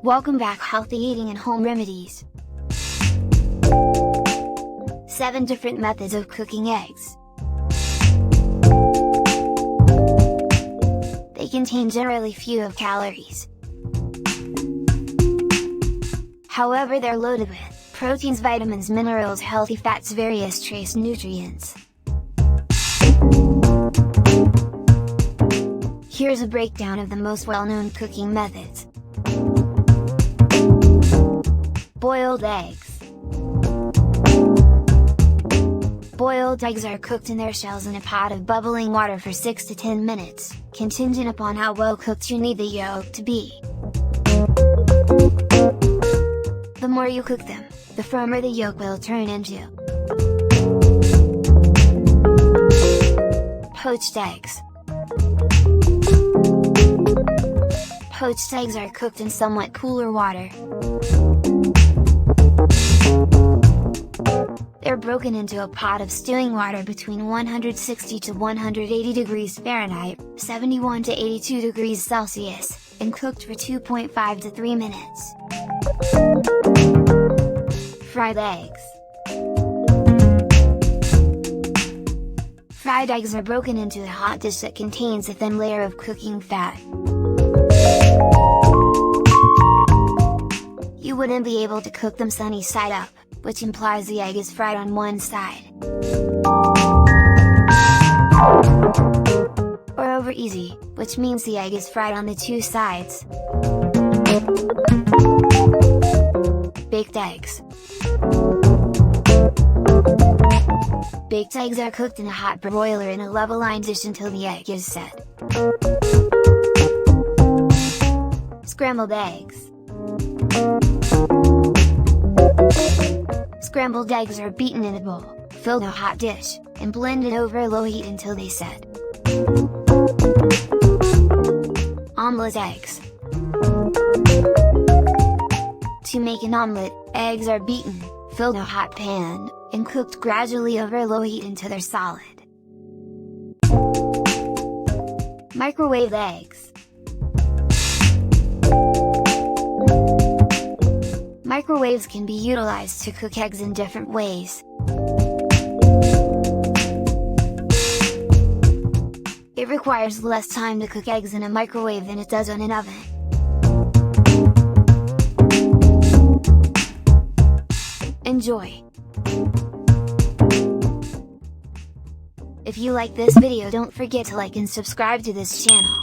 Welcome back, Healthy Eating and Home Remedies. 7 different methods of cooking eggs. They contain generally few of calories. However, they're loaded with proteins, vitamins, minerals, healthy fats, various trace nutrients. Here's a breakdown of the most well-known cooking methods. Boiled eggs. Boiled eggs are cooked in their shells in a pot of bubbling water for 6 to 10 minutes, contingent upon how well cooked you need the yolk to be. The more you cook them, the firmer the yolk will turn into. Poached eggs. Poached eggs are cooked in somewhat cooler water. They're broken into a pot of stewing water between 160 to 180 degrees Fahrenheit, 71 to 82 degrees Celsius, and cooked for 2.5 to 3 minutes. Fried eggs. Fried eggs are broken into a hot dish that contains a thin layer of cooking fat. You wouldn't be able to cook them sunny side up, which implies the egg is fried on one side. Or over easy, which means the egg is fried on the 2 sides. Baked eggs. Baked eggs are cooked in a hot broiler in a level-lined dish until the egg is set. Scrambled eggs. Scrambled eggs are beaten in a bowl, filled in a hot dish, and blended over low heat until they set. Omelet eggs. To make an omelet, eggs are beaten, filled in a hot pan, and cooked gradually over low heat until they're solid. Microwave eggs. Microwaves can be utilized to cook eggs in different ways. It requires less time to cook eggs in a microwave than it does on an oven. Enjoy! If you like this video, don't forget to like and subscribe to this channel.